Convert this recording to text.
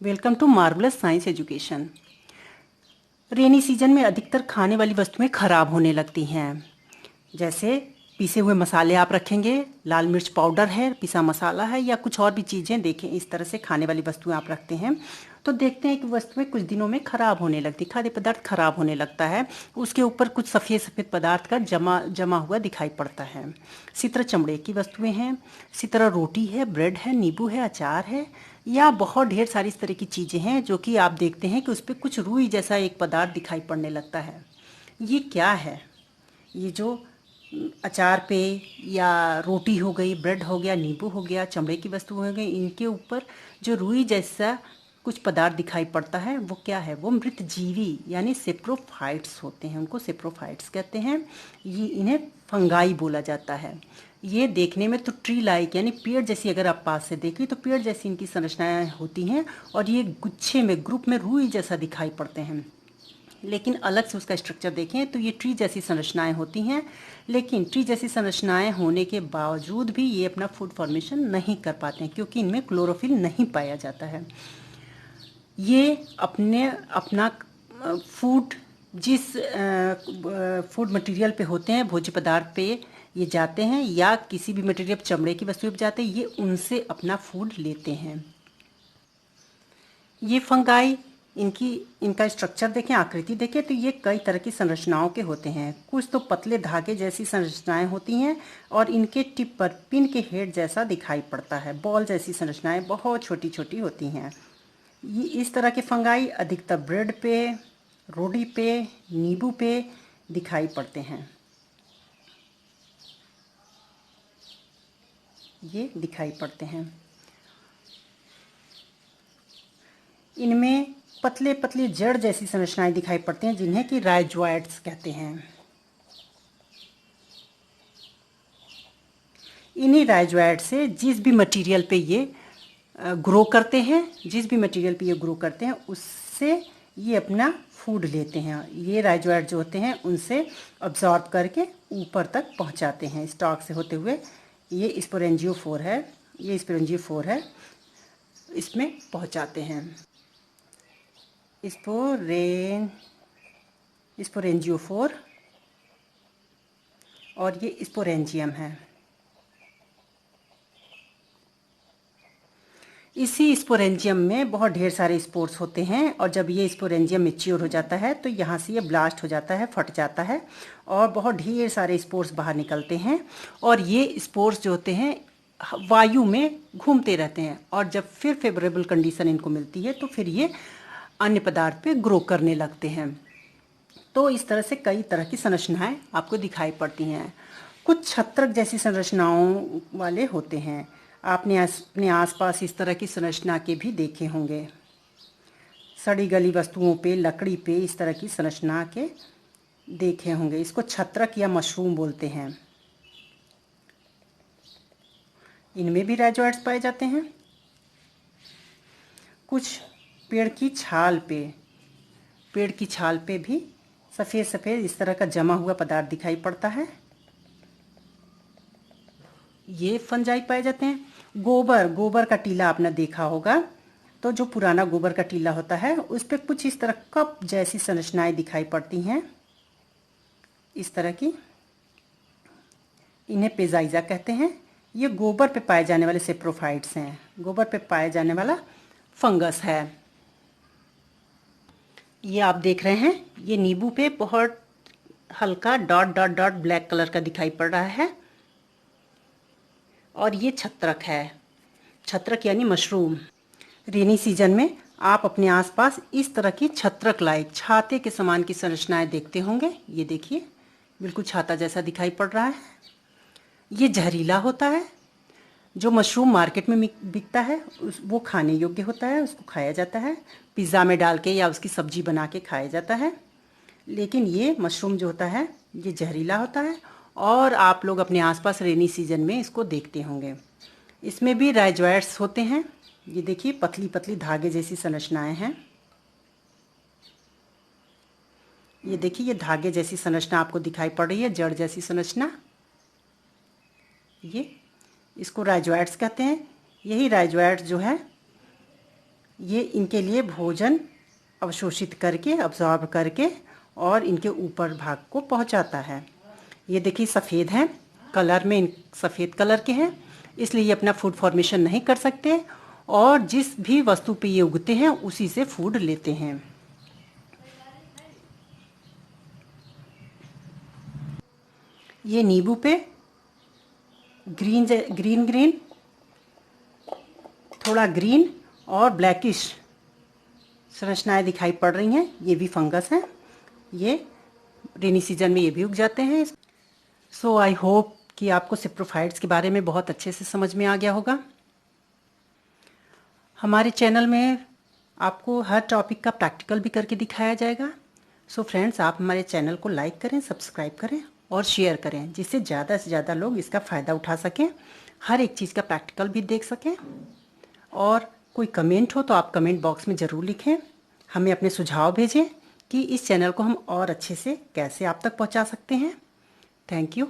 Welcome to Marvellous Science Education. Rainy season में अधिकतर खाने वाली वस्तुएं खराब होने लगती हैं। जैसे पीसे हुए मसाले आप रखेंगे, लाल मिर्च पाउडर है, पिसा मसाला है, या कुछ और भी चीज़ें देखें इस तरह से खाने वाली वस्तुएं आप रखते हैं तो देखते हैं कि वस्तुएं कुछ दिनों में खराब होने लगती, खाद्य पदार्थ खराब होने लगता है। उसके ऊपर कुछ सफ़ेद सफ़ेद पदार्थ का जमा जमा हुआ दिखाई पड़ता है। इसी तरह चमड़े की वस्तुएं हैं, इसी तरह रोटी है, ब्रेड है, नींबू है, अचार है, या बहुत ढेर सारी इस तरह की चीज़ें हैं जो कि आप देखते हैं कि उस पर कुछ रुई जैसा एक पदार्थ दिखाई पड़ने लगता है। ये क्या है? ये जो अचार पे या रोटी हो गई, ब्रेड हो गया, नींबू हो गया, चमड़े की वस्तु हो गई, इनके ऊपर जो रुई जैसा कुछ पदार्थ दिखाई पड़ता है वो क्या है? वो मृत जीवी यानी सेप्रोफाइट्स होते हैं, उनको सेप्रोफाइट्स कहते हैं। ये इन्हें फंगाई बोला जाता है। ये देखने में तो ट्री लाइक यानी पेड़ जैसी, अगर आप पास से देखें तो पेड़ जैसी इनकी संरचनाएं होती हैं, और ये गुच्छे में, ग्रुप में रुई जैसा दिखाई पड़ते हैं। लेकिन अलग से उसका स्ट्रक्चर देखें तो ये ट्री जैसी संरचनाएं होती हैं। लेकिन ट्री जैसी संरचनाएं होने के बावजूद भी ये अपना फूड फॉर्मेशन नहीं कर पाते हैं, क्योंकि इनमें क्लोरोफिल नहीं पाया जाता है। ये अपना फूड जिस फूड मटेरियल पे होते हैं, भोज्य पदार्थ पे ये जाते हैं, या किसी भी मटेरियल, चमड़े की वस्तु पे जाते हैं, ये उनसे अपना फूड लेते हैं। ये फंगाई, इनका स्ट्रक्चर देखें, आकृति देखें तो ये कई तरह की संरचनाओं के होते हैं। कुछ तो पतले धागे जैसी संरचनाएं होती हैं, और इनके टिप पर पिन के हेड जैसा दिखाई पड़ता है। बॉल जैसी संरचनाएं बहुत छोटी छोटी होती हैं। ये इस तरह के फंगाई अधिकतर ब्रेड पे, रोटी पे, नींबू पे दिखाई पड़ते हैं। ये दिखाई पड़ते हैं। इनमें पतले पतले जड़ जैसी संरचनाएं दिखाई पड़ती हैं, जिन्हें कि राइजोइड्स कहते हैं। इन्हीं राइजोइड से जिस भी मटेरियल पे ये ग्रो करते हैं, उससे ये अपना फूड लेते हैं। ये राइजोइड जो होते हैं उनसे अब्जॉर्ब करके ऊपर तक पहुंचाते हैं, स्टॉक से होते हुए। ये स्पोरेंजियोफोर है, इसमें पहुंचाते हैं। स्पोरेंजियोफोर, और ये स्पोरेंजियम है। इसी स्पोरेंजियम में बहुत ढेर सारे स्पोर्स होते हैं, और जब ये स्पोरेंजियम मैच्योर हो जाता है तो यहाँ से ये ब्लास्ट हो जाता है, फट जाता है, और बहुत ढेर सारे स्पोर्स बाहर निकलते हैं। और ये स्पोर्स जो होते हैं वायु में घूमते रहते हैं, और जब फिर फेवरेबल कंडीशन इनको मिलती है तो फिर ये अन्य पदार्थ पे ग्रो करने लगते हैं। तो इस तरह से कई तरह की संरचनाएं आपको दिखाई पड़ती हैं। कुछ छत्रक जैसी संरचनाओं वाले होते हैं। आपने अपने आसपास इस तरह की संरचना के भी देखे होंगे। सड़ी गली वस्तुओं पे, लकड़ी पे इस तरह की संरचना के देखे होंगे। इसको छत्रक या मशरूम बोलते हैं। इनमें भी राइजोइड्स पाए जाते हैं। कुछ पेड़ की छाल पे भी सफ़ेद सफ़ेद इस तरह का जमा हुआ पदार्थ दिखाई पड़ता है। ये फंजाई पाए जाते हैं। गोबर का टीला आपने देखा होगा, तो जो पुराना गोबर का टीला होता है उस पर कुछ इस तरह कप जैसी संरचनाएं दिखाई पड़ती हैं, इस तरह की। इन्हें पेजाइजा कहते हैं। ये गोबर पे पाए जाने वाले सेप्रोफाइट्स हैं, गोबर पे पाए जाने वाला फंगस है। ये आप देख रहे हैं, ये नींबू पे बहुत हल्का dot dot dot black colour का दिखाई पड़ रहा है, और ये छत्रक है। छत्रक यानी मशरूम। रेनी सीजन में आप अपने आसपास इस तरह की छत्रक लाइक छाते के समान की संरचनाएं देखते होंगे। ये देखिए, बिल्कुल छाता जैसा दिखाई पड़ रहा है। ये जहरीला होता है। जो मशरूम मार्केट में बिकता है वो खाने योग्य होता है, उसको खाया जाता है, पिज़्ज़ा में डाल के या उसकी सब्जी बना के खाया जाता है। लेकिन ये मशरूम जो होता है ये जहरीला होता है, और आप लोग अपने आसपास रेनी सीजन में इसको देखते होंगे। इसमें भी राइजोइड्स होते हैं। ये देखिए, पतली पतली धागे जैसी संरचनाएं हैं। ये देखिए, ये धागे जैसी संरचना आपको दिखाई पड़ रही है, जड़ जैसी संरचना। ये इसको राइजोइड्स कहते हैं। यही राइजोइड्स जो है ये इनके लिए भोजन अवशोषित करके, अब्जॉर्ब करके और इनके ऊपर भाग को पहुंचाता है। ये देखिए सफ़ेद हैं, कलर में सफ़ेद कलर के हैं, इसलिए ये अपना फूड फॉर्मेशन नहीं कर सकते और जिस भी वस्तु पे ये उगते हैं उसी से फूड लेते हैं। ये नींबू पे ग्रीन ग्रीन ग्रीन, थोड़ा ग्रीन और ब्लैकिश संरचनाएं दिखाई पड़ रही हैं। ये भी फंगस हैं। ये रेनी सीजन में ये भी उग जाते हैं। सो आई होप कि आपको सिप्रोफाइट्स के बारे में बहुत अच्छे से समझ में आ गया होगा। हमारे चैनल में आपको हर टॉपिक का प्रैक्टिकल भी करके दिखाया जाएगा। सो फ्रेंड्स, आप हमारे चैनल को लाइक करें, सब्सक्राइब करें और शेयर करें, जिससे ज़्यादा से ज़्यादा लोग इसका फ़ायदा उठा सकें, हर एक चीज़ का प्रैक्टिकल भी देख सकें। और कोई कमेंट हो तो आप कमेंट बॉक्स में ज़रूर लिखें, हमें अपने सुझाव भेजें कि इस चैनल को हम और अच्छे से कैसे आप तक पहुंचा सकते हैं। Thank you.